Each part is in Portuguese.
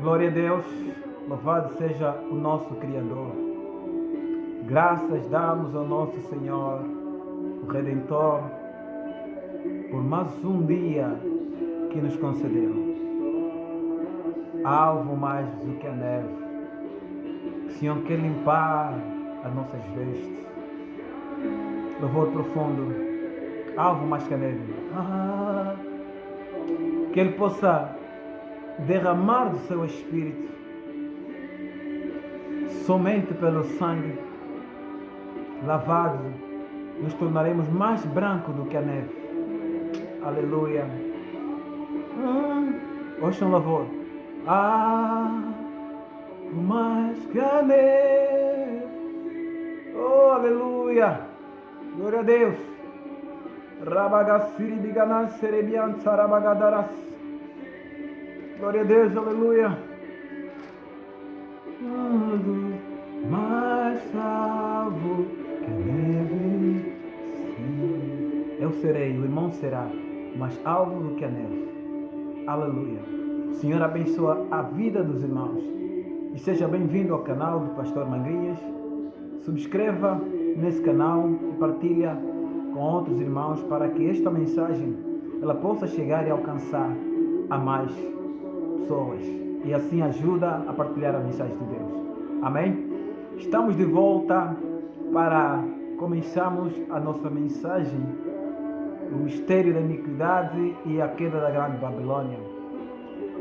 Glória a Deus, louvado seja o nosso Criador. Graças damos ao nosso Senhor, o Redentor, por mais um dia que nos concedeu. Alvo mais do que a neve. O Senhor quer limpar as nossas vestes. Louvor profundo, alvo mais que a neve. Que Ele possa derramar do seu Espírito, somente pelo sangue lavado, nos tornaremos mais brancos do que a neve. Aleluia. Ouçam o louvor. Mais que a neve. Oh, aleluia. Glória a Deus. Rabagassiri biganan serebian sarabagadaras. Glória a Deus, aleluia. Mais salvo que a neve. Sim. Eu serei, o irmão será mais alvo do que a neve. Aleluia. O Senhor abençoa a vida dos irmãos. E seja bem-vindo ao canal do Pastor Mangrinhas. Subscreva nesse canal e partilha com outros irmãos para que esta mensagem ela possa chegar e alcançar a mais pessoas. E assim ajuda a partilhar a mensagem de Deus. Amém? Estamos de volta para começarmos a nossa mensagem, o mistério da iniquidade e a queda da grande Babilônia.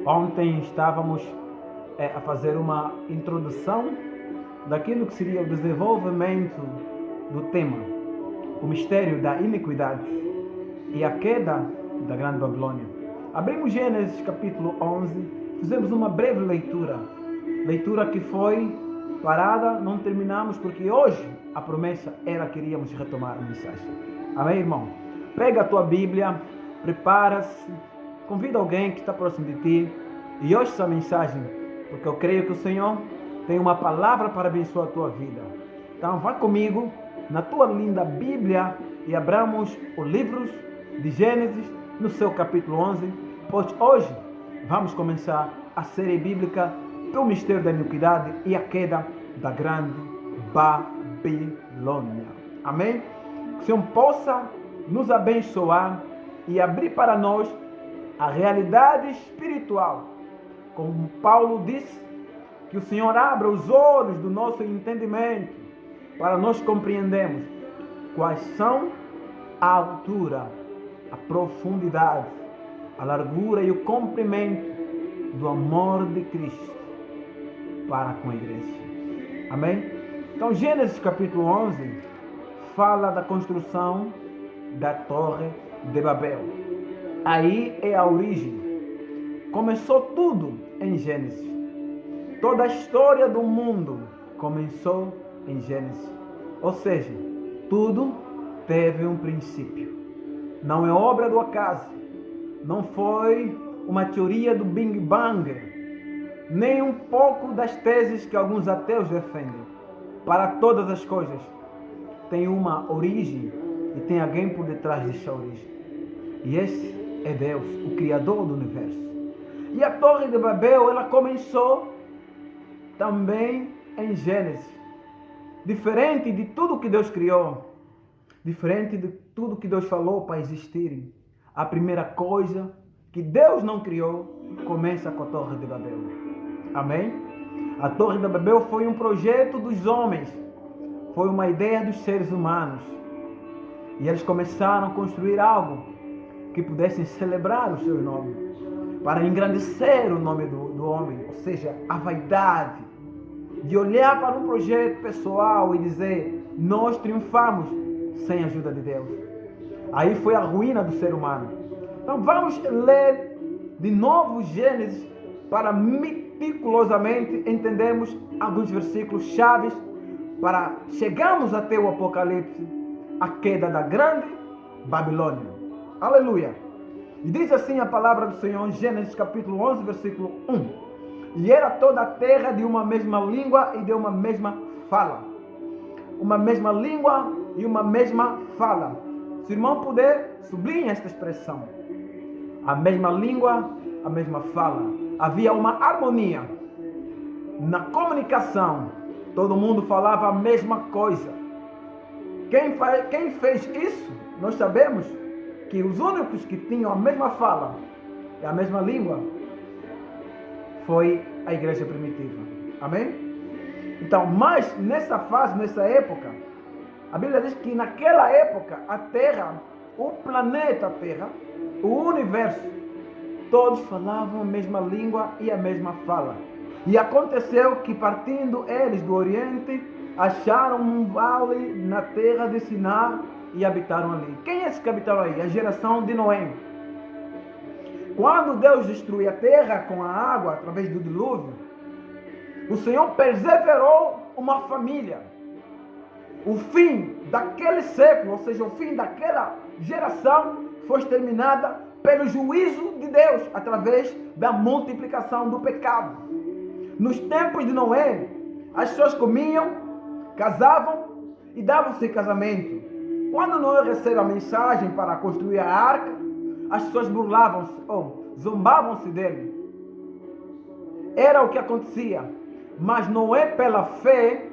Ontem estávamos a fazer uma introdução daquilo que seria o desenvolvimento do tema, o mistério da iniquidade e a queda da grande Babilônia. Abrimos Gênesis capítulo 11, fizemos uma breve leitura que foi parada, não terminamos porque hoje a promessa era que iríamos retomar a mensagem. Amém, irmão? Pega a tua Bíblia, prepara-se, convida alguém que está próximo de ti e ouça essa mensagem, porque eu creio que o Senhor tem uma palavra para abençoar a tua vida. Então vá comigo na tua linda Bíblia e abramos o livro de Gênesis no seu capítulo 11, pois hoje vamos começar a série bíblica do mistério da iniquidade e a queda da grande Babilônia. Amém? Que o Senhor possa nos abençoar e abrir para nós a realidade espiritual. Como Paulo disse, que o Senhor abra os olhos do nosso entendimento para nós compreendermos quais são a altura, a profundidade, a largura e o comprimento do amor de Cristo para com a igreja. Amém? Então, Gênesis capítulo 11 fala da construção da Torre de Babel. Aí é a origem. Começou tudo em Gênesis. Toda a história do mundo começou em Gênesis. Ou seja, tudo teve um princípio. Não é obra do acaso. Não foi uma teoria do Big Bang. Nem um pouco das teses que alguns ateus defendem. Para todas as coisas tem uma origem e tem alguém por detrás dessa origem. E esse é Deus, o Criador do universo. E a Torre de Babel, ela começou também em Gênesis. Diferente de tudo que Deus criou, diferente de tudo que Deus falou para existir, a primeira coisa que Deus não criou começa com a Torre de Babel. Amém? A Torre de Babel foi um projeto dos homens, foi uma ideia dos seres humanos. E eles começaram a construir algo que pudessem celebrar o seu nome, para engrandecer o nome do homem, ou seja, a vaidade de olhar para um projeto pessoal e dizer: nós triunfamos sem a ajuda de Deus. Aí foi a ruína do ser humano. Então vamos ler de novo Gênesis para meticulosamente entendermos alguns versículos chaves para chegarmos até o Apocalipse, a queda da grande Babilônia. Aleluia! E diz assim a palavra do Senhor em Gênesis capítulo 11, versículo 1. E era toda a terra de uma mesma língua e de uma mesma fala. Uma mesma língua e uma mesma fala. Se o irmão puder, sublinhe esta expressão. A mesma língua, a mesma fala. havia uma harmonia na comunicação. Todo mundo falava a mesma coisa. Quem fez isso, nós sabemos que os únicos que tinham a mesma fala e a mesma língua foi a igreja primitiva. Amém? Então, mas nessa fase, nessa época, a Bíblia diz que naquela época, a Terra, o planeta Terra, o universo, todos falavam a mesma língua e a mesma fala. E aconteceu que, partindo eles do Oriente, acharam um vale na terra de Siná e habitaram ali. Quem é esse que habitaram aí? A geração de Noé. Quando Deus destruiu a terra com a água, através do dilúvio, o Senhor perseverou uma família. O fim daquele século, ou seja, o fim daquela geração, foi exterminada pelo juízo de Deus, através da multiplicação do pecado. Nos tempos de Noé, as pessoas comiam, casavam e davam-se em casamento. Quando Noé recebe a mensagem para construir a arca, as pessoas burlavam-se ou zombavam-se dele. Era o que acontecia. Mas Noé, pela fé,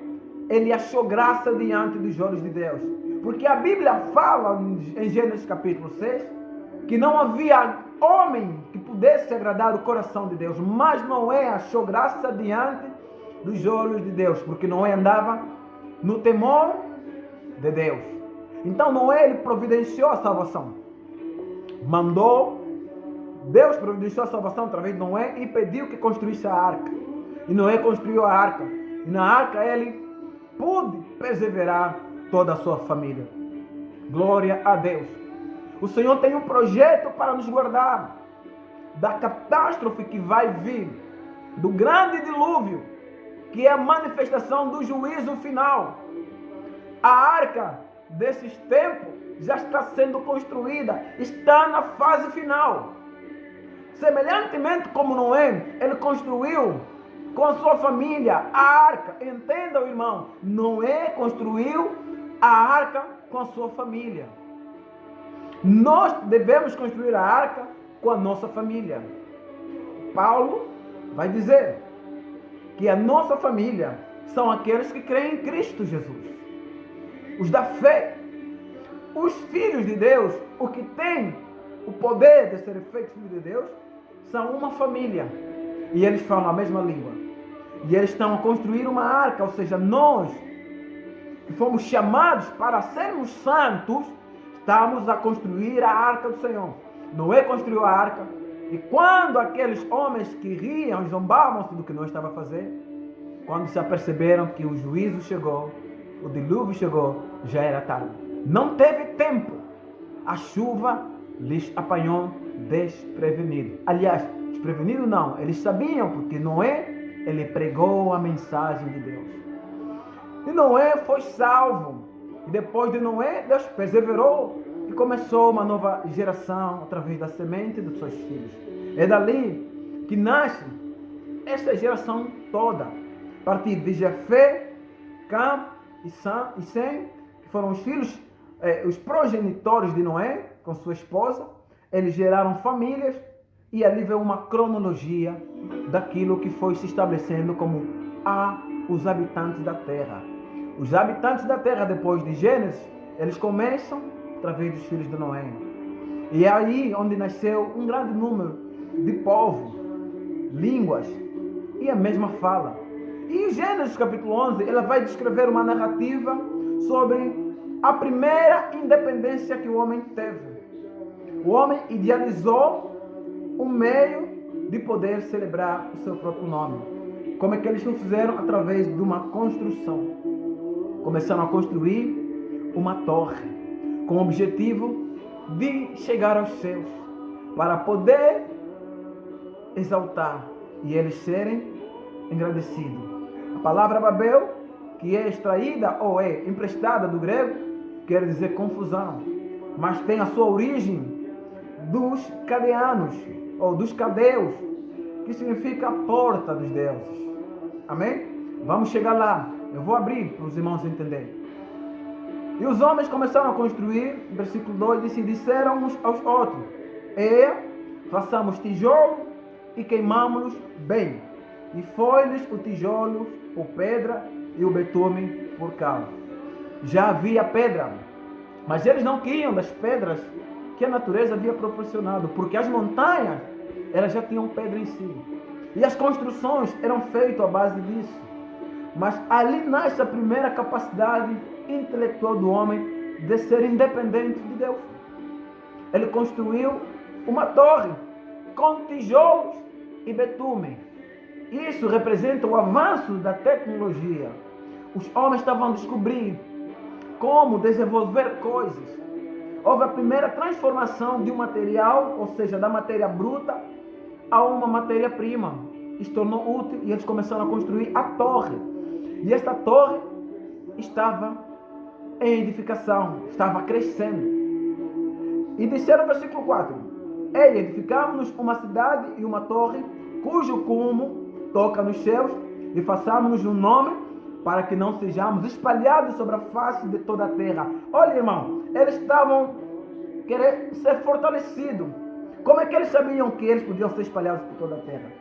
ele achou graça diante dos olhos de Deus. Porque a Bíblia fala em Gênesis capítulo 6 que não havia homem que pudesse agradar o coração de Deus. Mas Noé achou graça diante dos olhos de Deus, porque Noé andava no temor de Deus. Então Noé, ele providenciou a salvação. Deus providenciou a salvação através de Noé e pediu que construísse a arca. E Noé construiu a arca. E na arca ele pôde perseverar toda a sua família. Glória a Deus. O Senhor tem um projeto para nos guardar da catástrofe que vai vir, do grande dilúvio, que é a manifestação do juízo final. A arca desses tempos já está sendo construída, está na fase final. Semelhantemente como Noé, ele construiu com a sua família a arca. Entenda, irmão, Noé construiu a arca com a sua família. Nós devemos construir a arca com a nossa família. Paulo vai dizer que a nossa família são aqueles que creem em Cristo Jesus. Os da fé. Os filhos de Deus, os que têm o poder de serem feitos filhos de Deus, são uma família. E eles falam a mesma língua. E eles estão a construir uma arca, ou seja, nós que fomos chamados para sermos santos, estamos a construir a arca do Senhor. Noé construiu a arca, e quando aqueles homens que riam e zombavam-se do que Noé estava a fazer, quando se aperceberam que o juízo chegou, o dilúvio chegou, já era tarde. Não teve tempo. A chuva lhes apanhou desprevenido. Aliás, desprevenido não, eles sabiam, porque Noé, ele pregou a mensagem de Deus. E Noé foi salvo. E depois de Noé, Deus perseverou e começou uma nova geração através da semente dos seus filhos. É dali que nasce essa geração toda. A partir de Jefé, Cam e Sem, que foram os filhos, os progenitores de Noé, com sua esposa. Eles geraram famílias e ali veio uma cronologia daquilo que foi se estabelecendo como os habitantes da terra. Os habitantes da terra, depois de Gênesis, eles começam através dos filhos de Noé. E é aí onde nasceu um grande número de povos, línguas e a mesma fala. E em Gênesis capítulo 11, ela vai descrever uma narrativa sobre a primeira independência que o homem teve. O homem idealizou um meio de poder celebrar o seu próprio nome. Como é que eles o fizeram? Através de uma construção. Começaram a construir uma torre com o objetivo de chegar aos céus, para poder exaltar e eles serem engrandecidos. A palavra Babel, que é extraída ou é emprestada do grego, quer dizer confusão, mas tem a sua origem dos cadeanos ou dos cadeus, que significa porta dos deuses. Amém? Vamos chegar lá. Eu vou abrir para os irmãos entenderem. E os homens começaram a construir, versículo 2, disseram uns aos outros: façamos tijolo e queimamos-los bem. E foi-lhes o tijolo, o pedra e o betume por cal. Já havia pedra, mas eles não queriam das pedras que a natureza havia proporcionado, porque as montanhas elas já tinham pedra em si. E as construções eram feitas à base disso. Mas ali nasce a primeira capacidade intelectual do homem de ser independente de Deus. Ele construiu uma torre com tijolos e betume. Isso representa o avanço da tecnologia. Os homens estavam a descobrir como desenvolver coisas. Houve a primeira transformação de um material, ou seja, da matéria bruta a uma matéria-prima. Isso tornou útil e eles começaram a construir a torre. E esta torre estava em edificação, estava crescendo. E disseram no versículo 4: Ei, edificamos-nos uma cidade e uma torre, cujo cume toca nos céus, e façamos-nos um nome, para que não sejamos espalhados sobre a face de toda a terra. Olha, irmão, eles estavam querendo ser fortalecidos. Como é que eles sabiam que eles podiam ser espalhados por toda a terra?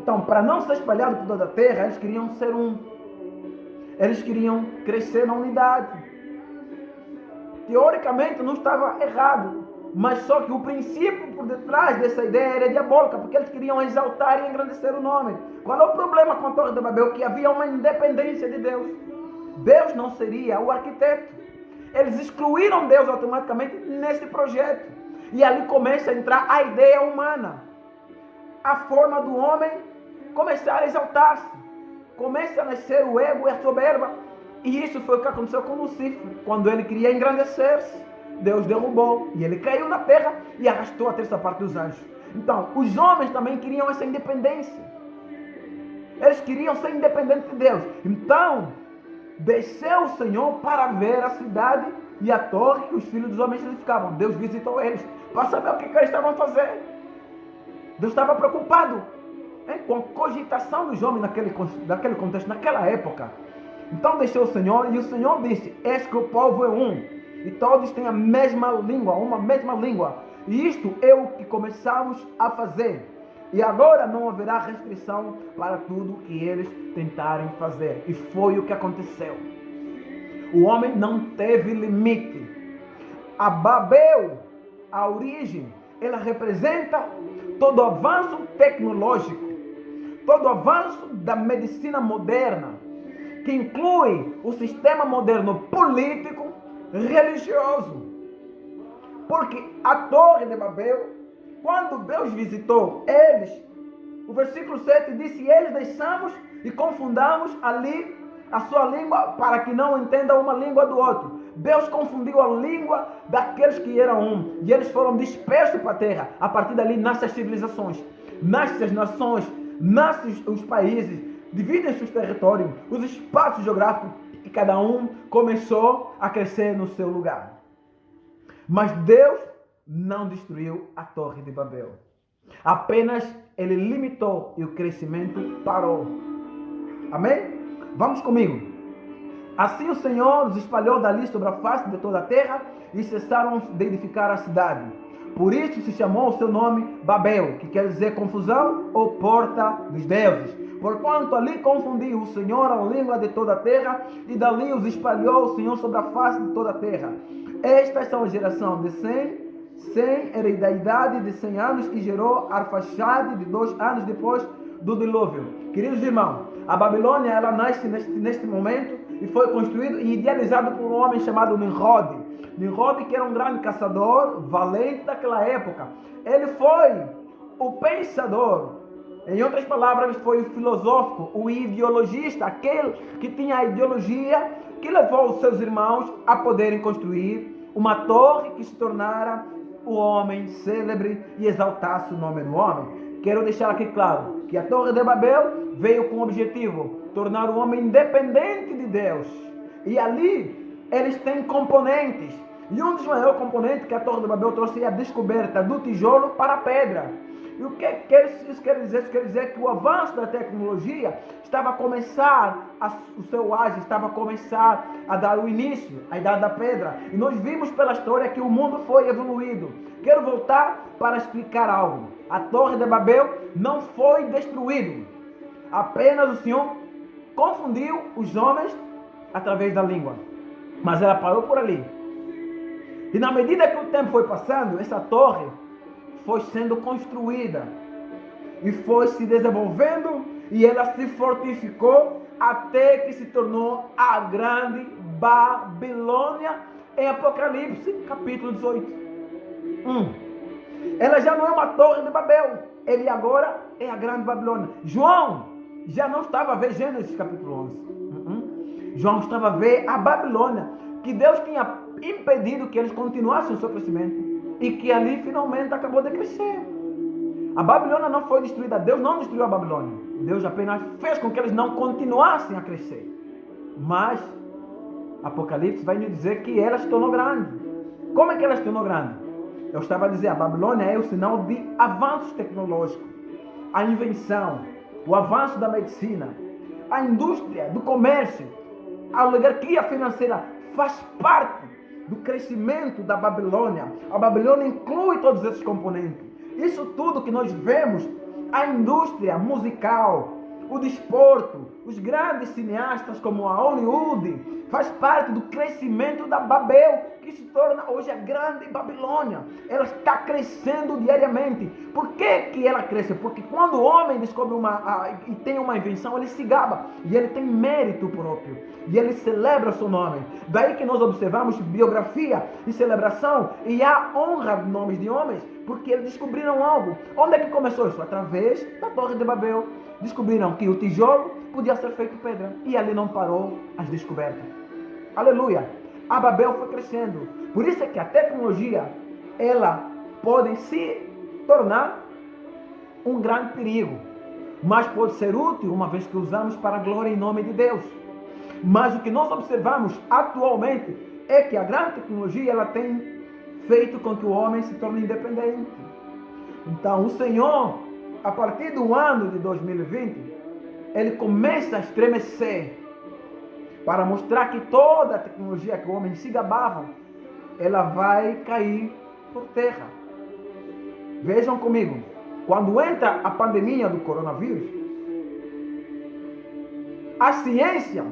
Então, para não ser espalhados por toda a terra, eles queriam ser um. Eles queriam crescer na unidade. Teoricamente não estava errado, mas só que o princípio por detrás dessa ideia era diabólica, porque eles queriam exaltar e engrandecer o nome. Qual é o problema com a Torre de Babel? Que havia uma independência de Deus. Deus não seria o arquiteto. Eles excluíram Deus automaticamente neste projeto. E ali começa a entrar a ideia humana. A forma do homem começar a exaltar-se. Começa a nascer o ego e a soberba. E isso foi o que aconteceu com Lucifer. Quando ele queria engrandecer-se, Deus derrubou. E ele caiu na terra e arrastou a terça parte dos anjos. Então, os homens também queriam essa independência. Eles queriam ser independentes de Deus. Então, desceu o Senhor para ver a cidade e a torre que os filhos dos homens edificavam. Deus visitou eles para saber o que eles estavam fazendo. Deus estava preocupado com a cogitação dos homens naquele contexto, naquela época. Então deixou o Senhor e o Senhor disse: Eis que o povo é um e todos têm a mesma língua, uma mesma língua. E isto é o que começamos a fazer. E agora não haverá restrição para tudo que eles tentarem fazer. E foi o que aconteceu. O homem não teve limite. A Babel, a origem, ela representa todo o avanço tecnológico, todo o avanço da medicina moderna, que inclui o sistema moderno político, religioso. Porque a Torre de Babel, quando Deus visitou eles, o versículo 7 diz: eles deixamos e confundamos ali a sua língua para que não entendam uma língua do outro. Deus confundiu a língua daqueles que eram um. E eles foram dispersos para a terra. A partir dali nascem as civilizações, nascem as nações, nascem os países, dividem-se os territórios, os espaços geográficos, e cada um começou a crescer no seu lugar. Mas Deus não destruiu a Torre de Babel. Apenas ele limitou e o crescimento parou. Amém? Vamos comigo. Assim o Senhor os espalhou dali sobre a face de toda a terra e cessaram de edificar a cidade. Por isso se chamou o seu nome Babel, que quer dizer confusão ou porta dos deuses. Porquanto ali confundiu o Senhor a língua de toda a terra e dali os espalhou o Senhor sobre a face de toda a terra. Estas são a geração de Sem era da idade de 100 anos e gerou Arfaxade de 2 anos depois do dilúvio. Queridos irmãos, a Babilônia ela nasce neste momento e foi construído e idealizado por um homem chamado Nimrod. Nimrod, que era um grande caçador, valente daquela época. Ele foi o pensador. Em outras palavras, ele foi o filósofo, o ideologista, aquele que tinha a ideologia que levou os seus irmãos a poderem construir uma torre que se tornara o homem célebre e exaltasse o nome do homem. Quero deixar aqui claro que a Torre de Babel veio com o objetivo de tornar o homem independente de Deus. E ali eles têm componentes. E um dos maiores componentes que a Torre de Babel trouxe é a descoberta do tijolo para a pedra. E o que isso quer dizer? Isso quer dizer que o avanço da tecnologia estava a começar o seu auge, estava a começar a dar o início, a idade da pedra. E nós vimos pela história que o mundo foi evoluído. Quero voltar para explicar algo. A Torre de Babel não foi destruída. Apenas o Senhor confundiu os homens através da língua. Mas ela parou por ali. E na medida que o tempo foi passando, essa torre foi sendo construída. E foi se desenvolvendo. E ela se fortificou até que se tornou a grande Babilônia em Apocalipse, capítulo 18. Ela já não é uma torre de Babel. Ele agora é a grande Babilônia. João já não estava a ver Gênesis capítulo 11. João estava a ver a Babilônia, que Deus tinha impedido que eles continuassem o seu crescimento. E que ali finalmente acabou de crescer. A Babilônia não foi destruída. Deus não destruiu a Babilônia. Deus apenas fez com que eles não continuassem a crescer. Mas Apocalipse vai nos dizer que ela se tornou grande. Como é que ela se tornou grande? Eu estava a dizer, a Babilônia é o sinal de avanços tecnológicos, a invenção, o avanço da medicina, a indústria, do comércio, a oligarquia financeira faz parte do crescimento da Babilônia. A Babilônia inclui todos esses componentes. Isso tudo que nós vemos, a indústria musical, o desporto, os grandes cineastas como a Hollywood, faz parte do crescimento da Babel, que se torna hoje a grande Babilônia. Ela está crescendo diariamente. Por que ela cresce? Porque quando o homem descobre e tem uma invenção, ele se gaba. E ele tem mérito próprio. E ele celebra o seu nome. Daí que nós observamos biografia e celebração. E há honra de nomes de homens, porque eles descobriram algo. Onde é que começou isso? Através da Torre de Babel. Descobriram que o tijolo podia ser feito pedra. E ali não parou as descobertas. Aleluia! A Babel foi crescendo. Por isso é que a tecnologia, ela pode se tornar um grande perigo. Mas pode ser útil, uma vez que usamos para a glória em nome de Deus. Mas o que nós observamos atualmente é que a grande tecnologia, ela tem feito com que o homem se torne independente. Então, o Senhor, a partir do ano de 2020, ele começa a estremecer para mostrar que toda a tecnologia que o homem se gabava, ela vai cair por terra. Vejam comigo, quando entra a pandemia do coronavírus, a ciência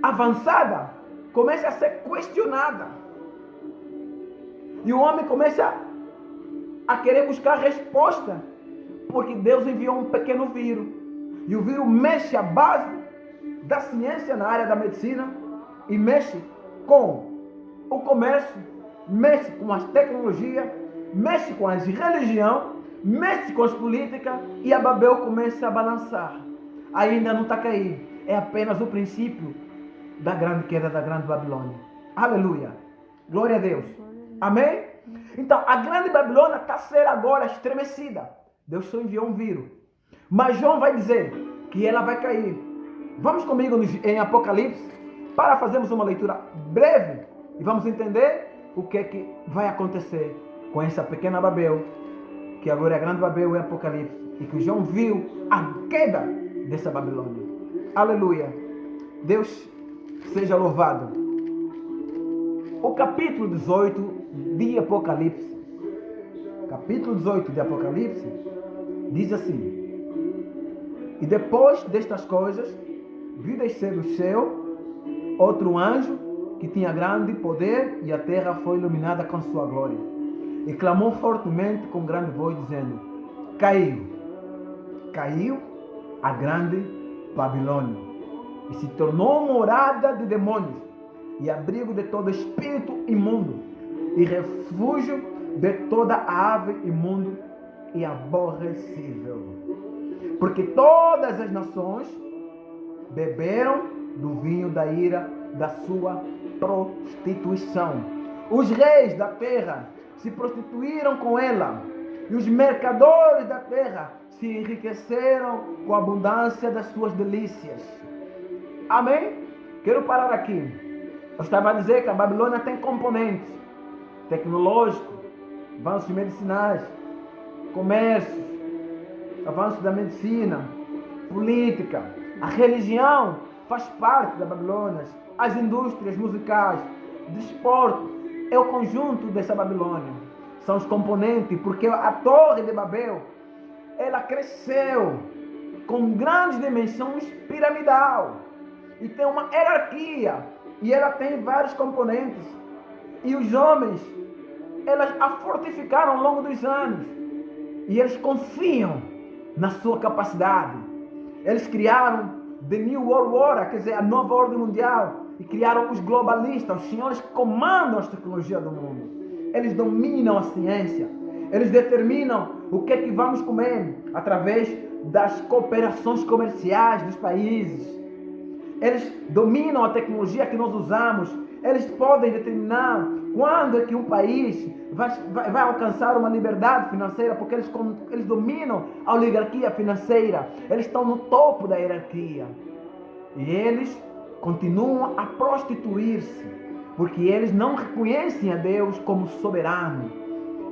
avançada começa a ser questionada. E o homem começa a querer buscar resposta, porque Deus enviou um pequeno vírus. E o vírus mexe a base da ciência na área da medicina e mexe com o comércio, mexe com as tecnologias, mexe com as religiões, mexe com as políticas e a Babel começa a balançar. Ainda não está caindo, é apenas o princípio da grande queda da grande Babilônia. Aleluia, glória a Deus, amém? Então a grande Babilônia está sendo agora estremecida. Deus só enviou um vírus, mas João vai dizer que ela vai cair. Vamos comigo em Apocalipse para fazermos uma leitura breve e vamos entender o que é que vai acontecer com essa pequena Babel, que agora é a grande Babel em Apocalipse, e que João viu a queda dessa Babilônia. Aleluia! Deus seja louvado. O capítulo 18 de Apocalipse, diz assim: e depois destas coisas, vi descer do céu outro anjo que tinha grande poder, e a terra foi iluminada com sua glória. E clamou fortemente com grande voz, dizendo: caiu a grande Babilônia, e se tornou morada de demônios, e abrigo de todo espírito imundo, e refúgio de toda ave imundo e aborrecível. Porque todas as nações beberam do vinho da ira da sua prostituição. Os reis da terra se prostituíram com ela, e os mercadores da terra se enriqueceram com a abundância das suas delícias. Amém? Quero parar aqui. Eu estava a dizer que a Babilônia tem componentes tecnológicos, avanços medicinais, comércio, avanço da medicina, política. A religião faz parte da Babilônia. As indústrias musicais, desporto, é o conjunto dessa Babilônia. são os componentes, porque a Torre de Babel, ela cresceu com grandes dimensões piramidal e tem uma hierarquia e ela tem vários componentes e os homens, elas a fortificaram ao longo dos anos e eles confiam na sua capacidade. Eles criaram The New World Order, quer dizer, a nova ordem mundial, e criaram os globalistas, os senhores que comandam as tecnologias do mundo. Eles dominam a ciência, eles determinam o que é que vamos comer através das cooperações comerciais dos países. Eles dominam a tecnologia que nós usamos. Eles podem determinar quando é que um país vai alcançar uma liberdade financeira, porque eles dominam a oligarquia financeira. Eles estão no topo da hierarquia. E eles continuam a prostituir-se, porque eles não reconhecem a Deus como soberano.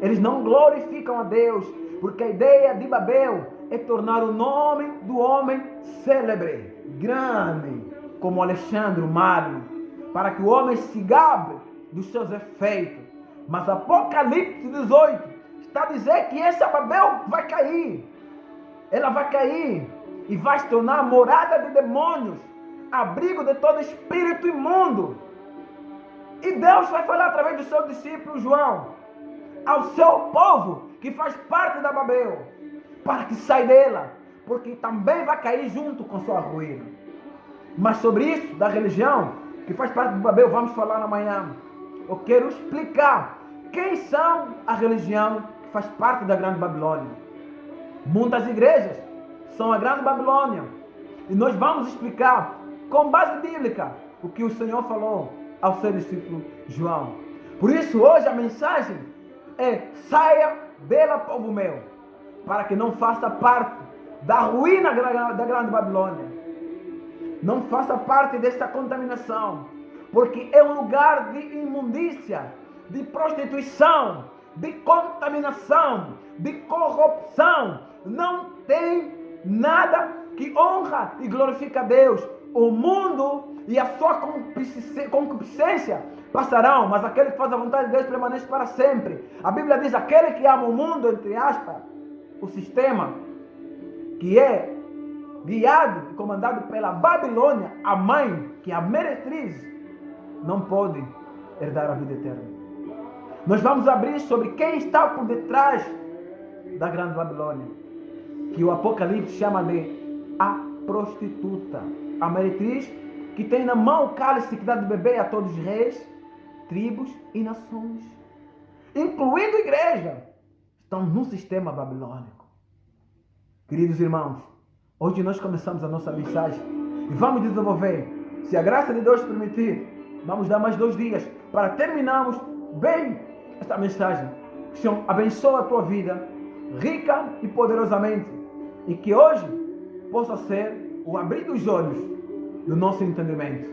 Eles não glorificam a Deus, porque a ideia de Babel é tornar o nome do homem célebre, grande, como Alexandre o Magno, para que o homem se gabe dos seus efeitos. Mas Apocalipse 18 está a dizer que essa Babel vai cair. Ela vai cair e vai se tornar morada de demônios, abrigo de todo espírito imundo. E Deus vai falar através do seu discípulo João ao seu povo que faz parte da Babel, para que saia dela, porque também vai cair junto com sua ruína. Mas sobre isso, da religião que faz parte do Babel, vamos falar amanhã. Eu quero explicar quem são a religião que faz parte da Grande Babilônia. Muitas igrejas são a Grande Babilônia. E nós vamos explicar, com base bíblica, o que o Senhor falou ao seu discípulo João. Por isso, hoje a mensagem é: saia dela, povo meu, para que não faça parte da ruína da Grande Babilônia. Não faça parte dessa contaminação, porque é um lugar de imundícia, de prostituição, de contaminação, de corrupção. Não tem nada que honra e glorifica a Deus. O mundo e a sua concupiscência passarão, mas aquele que faz a vontade de Deus permanece para sempre. A Bíblia diz: aquele que ama o mundo, entre aspas, o sistema, que é guiado e comandado pela Babilônia, a mãe, que é a meretriz, não pode herdar a vida eterna. Nós vamos abrir sobre quem está por detrás da Grande Babilônia, que o Apocalipse chama de a prostituta, a meretriz que tem na mão o cálice que dá de beber a todos os reis, tribos e nações, incluindo a igreja, estão no sistema babilônico. Queridos irmãos, hoje nós começamos a nossa mensagem e vamos desenvolver, se a graça de Deus permitir, vamos dar mais 2 dias para terminarmos bem esta mensagem. Que o Senhor abençoe a tua vida, rica e poderosamente, e que hoje possa ser o abrir dos olhos do nosso entendimento.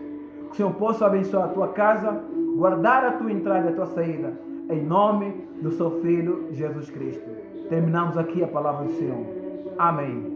Que o Senhor possa abençoar a tua casa, guardar a tua entrada e a tua saída, em nome do seu Filho Jesus Cristo. Terminamos aqui a palavra do Senhor. Amém.